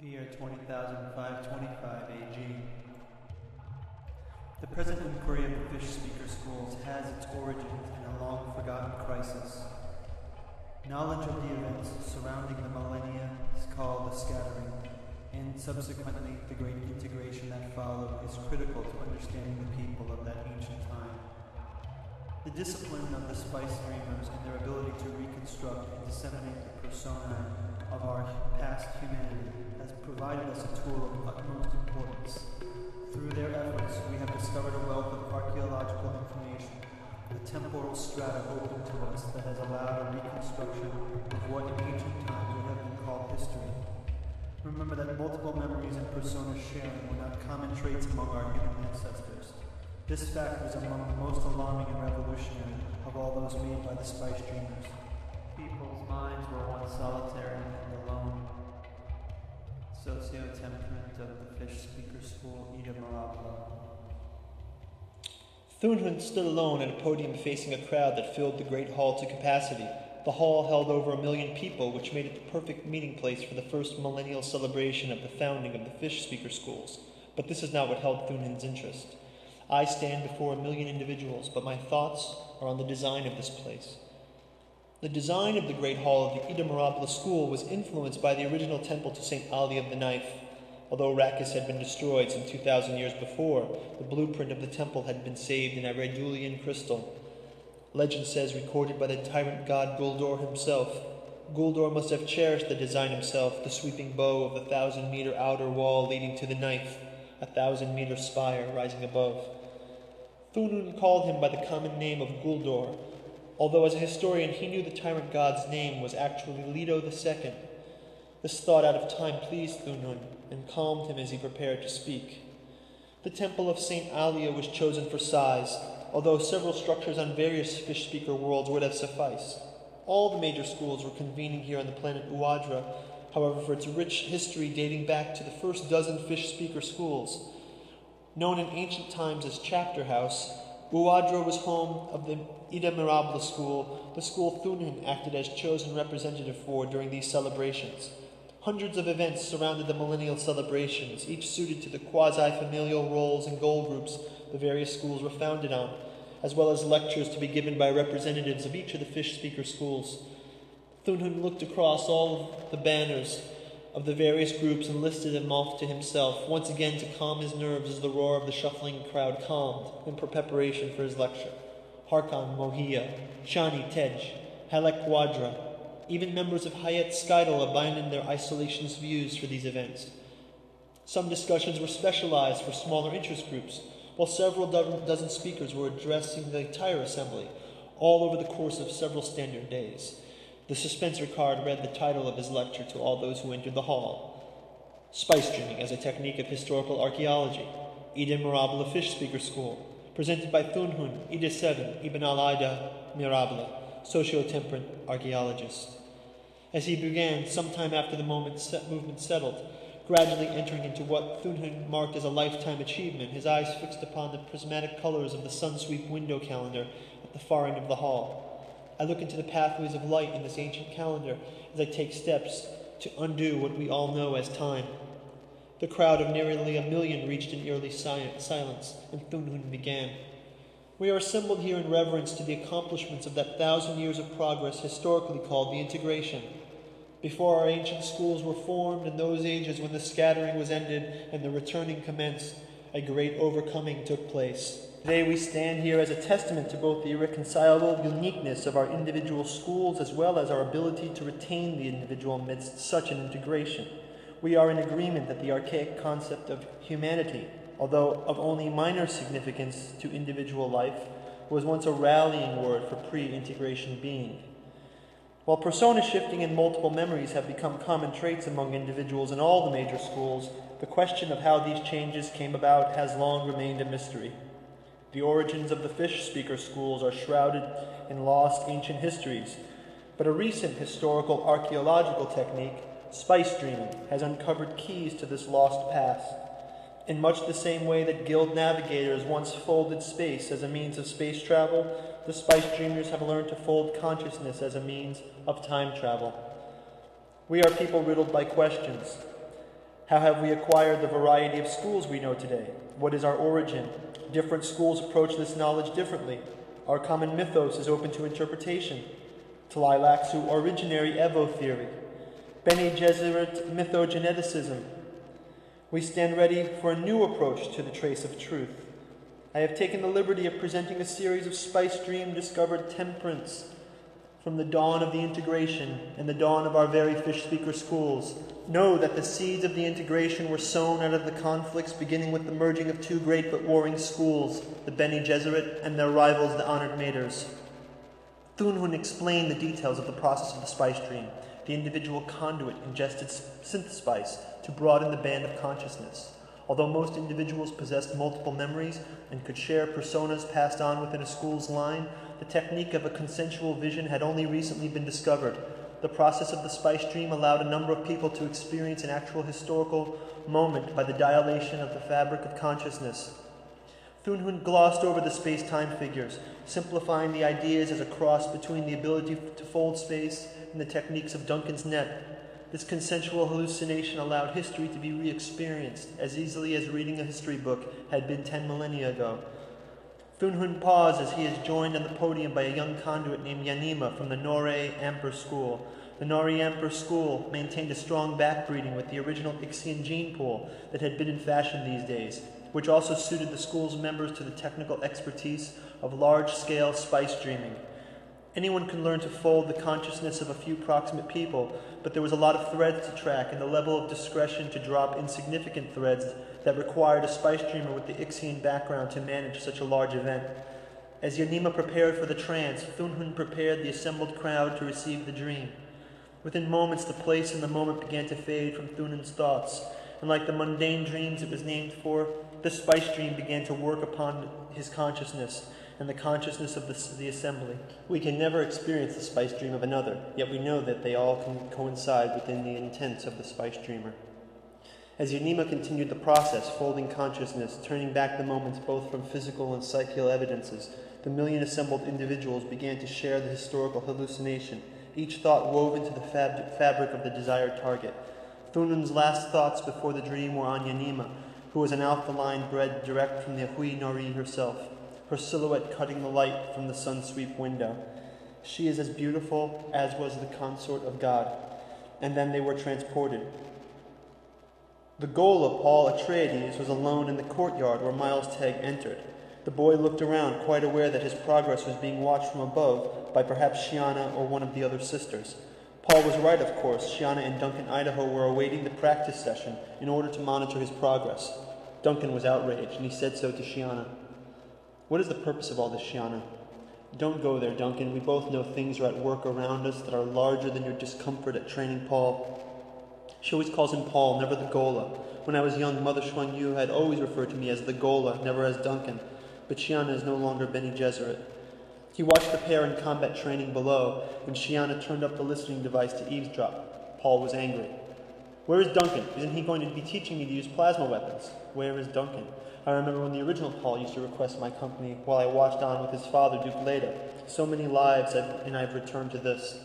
The year 20,525 AG. The present inquiry of the fish speaker schools has its origins in a long-forgotten crisis. Knowledge of the events surrounding the millennia is called the scattering, and subsequently the great integration that followed is critical to understanding the people of that ancient time. The discipline of the spice dreamers and their ability to reconstruct and disseminate the persona of our past humanity has provided us a tool of utmost importance. Through their efforts, we have discovered a wealth of archaeological information, a temporal strata open to us that has allowed a reconstruction of what in ancient times would have been called history. Remember that multiple memories and persona sharing were not common traits among our human ancestors. This fact was among the most alarming and revolutionary of all those made by the spice dreamers. People's minds were once solitary and alone. Socio-temperament of the fish speaker school, Ida Marabla. Thunhun stood alone at a podium facing a crowd that filled the great hall to capacity. The hall held over 1 million people, which made it the perfect meeting place for the first millennial celebration of the founding of the fish speaker schools. But this is not what held Thunhun's interest. I stand before 1 million individuals, but my thoughts are on the design of this place. The design of the Great Hall of the Ida Marabla School was influenced by the original temple to St. Ali of the Knife. Although Arrakis had been destroyed some 2,000 years before, the blueprint of the temple had been saved in Iridulian crystal. Legend says, recorded by the tyrant god Guldur himself, Guldur must have cherished the design himself, the sweeping bow of the 1,000-meter outer wall leading to the Knife, a 1,000-meter spire rising above. Thunhun called him by the common name of Guldur, although as a historian he knew the tyrant god's name was actually Leto II. This thought out of time pleased Thunhun and calmed him as he prepared to speak. The temple of St. Alia was chosen for size, although several structures on various fish speaker worlds would have sufficed. All the major schools were convening here on the planet Uadra, however, for its rich history dating back to the first dozen fish speaker schools. Known in ancient times as ChapterHouse, Uadra was home of the Ida Marabla school, the school Thunhun acted as chosen representative for during these celebrations. Hundreds of events surrounded the millennial celebrations, each suited to the quasi-familial roles and goal groups the various schools were founded on, as well as lectures to be given by representatives of each of the fish speaker schools. Thunhun looked across all of the banners of the various groups and listed them off to himself, once again to calm his nerves as the roar of the shuffling crowd calmed in preparation for his lecture. Harkon, Mohia, Shani, Tej, Halek Wadra, even members of Hayat Skydal abandoned their isolationist views for these events. Some discussions were specialized for smaller interest groups, while several dozen speakers were addressing the entire assembly, all over the course of several standard days. The dispenser card read the title of his lecture to all those who entered the hall. Spice Dreaming as a Technique of Historical Archaeology, Ida Marabla Fish Speaker School, presented by Thunhun, Ida 7, Ibn al-Ida Marabla, socio-temperate archaeologist. As he began, sometime after the movement settled, gradually entering into what Thunhun marked as a lifetime achievement, his eyes fixed upon the prismatic colors of the sun-sweep window calendar at the far end of the hall. I look into the pathways of light in this ancient calendar as I take steps to undo what we all know as time. The crowd of nearly 1 million reached an eerie silence, and Thunhun began. We are assembled here in reverence to the accomplishments of that 1,000 years of progress historically called the integration. Before our ancient schools were formed, in those ages when the scattering was ended and the returning commenced, a great overcoming took place. Today we stand here as a testament to both the irreconcilable uniqueness of our individual schools as well as our ability to retain the individual amidst such an integration. We are in agreement that the archaic concept of humanity, although of only minor significance to individual life, was once a rallying word for pre-integration being. While persona shifting and multiple memories have become common traits among individuals in all the major schools, the question of how these changes came about has long remained a mystery. The origins of the fish speaker schools are shrouded in lost ancient histories, but a recent historical archaeological technique, spice dreaming, has uncovered keys to this lost past. In much the same way that guild navigators once folded space as a means of space travel, the spice dreamers have learned to fold consciousness as a means of time travel. We are people riddled by questions. How have we acquired the variety of schools we know today? What is our origin? Different schools approach this knowledge differently. Our common mythos is open to interpretation. Tlilaxu originary Evo theory. Bene Gesserit mythogeneticism. We stand ready for a new approach to the trace of truth. I have taken the liberty of presenting a series of Spice Dream discovered temperints from the dawn of the integration and the dawn of our very fish speaker schools. Know that the seeds of the integration were sown out of the conflicts beginning with the merging of two great but warring schools, the Bene Gesserit and their rivals, the Honored Maters. Thunhun explained the details of the process of the Spice Dream. The individual conduit ingested synth spice to broaden the band of consciousness. Although most individuals possessed multiple memories and could share personas passed on within a school's line, the technique of a consensual vision had only recently been discovered. The process of the Spice Dream allowed a number of people to experience an actual historical moment by the dilation of the fabric of consciousness. Thunhun glossed over the space-time figures, simplifying the ideas as a cross between the ability to fold space and the techniques of Duncan's net. This consensual hallucination allowed history to be re-experienced as easily as reading a history book had been 10 millennia ago. Thunhun paused as he is joined on the podium by a young conduit named Yanima from the Norre Amper School. The Norre Amper School maintained a strong backbreeding with the original Ixian gene pool that had been in fashion these days, which also suited the school's members to the technical expertise of large-scale spice dreaming. Anyone can learn to fold the consciousness of a few proximate people, but there was a lot of threads to track and the level of discretion to drop insignificant threads that required a spice dreamer with the Ixian background to manage such a large event. As Yanima prepared for the trance, Thunhun prepared the assembled crowd to receive the dream. Within moments, the place and the moment began to fade from Thunhun's thoughts, and like the mundane dreams it was named for, the spice dream began to work upon his consciousness and the consciousness of the assembly. We can never experience the spice dream of another, yet we know that they all can coincide within the intents of the spice dreamer. As Yanima continued the process, folding consciousness, turning back the moments both from physical and psychical evidences, the million assembled individuals began to share the historical hallucination, each thought woven to the fabric of the desired target. Thunhun's last thoughts before the dream were on Yanima, who was an alpha line bred direct from the Hui Nori herself, her silhouette cutting the light from the sun-sweep window. She is as beautiful as was the consort of God. And then they were transported. The Gola, Paul Atreides, was alone in the courtyard where Miles Tegg entered. The boy looked around, quite aware that his progress was being watched from above by perhaps Shiana or one of the other sisters. Paul was right, of course. Shiana and Duncan Idaho were awaiting the practice session in order to monitor his progress. Duncan was outraged, and he said so to Shiana. "What is the purpose of all this, Shiana?" "Don't go there, Duncan. We both know things are at work around us that are larger than your discomfort at training Paul." She always calls him Paul, never the Gola. When I was young, Mother Xuan Yu had always referred to me as the Gola, never as Duncan. But Shiana is no longer Bene Gesserit. He watched the pair in combat training below, and Shiana turned up the listening device to eavesdrop. Paul was angry. "Where is Duncan? Isn't he going to be teaching me to use plasma weapons?" "Where is Duncan?" I remember when the original Paul used to request my company while I watched on with his father, Duke Leda. So many lives and I've returned to this.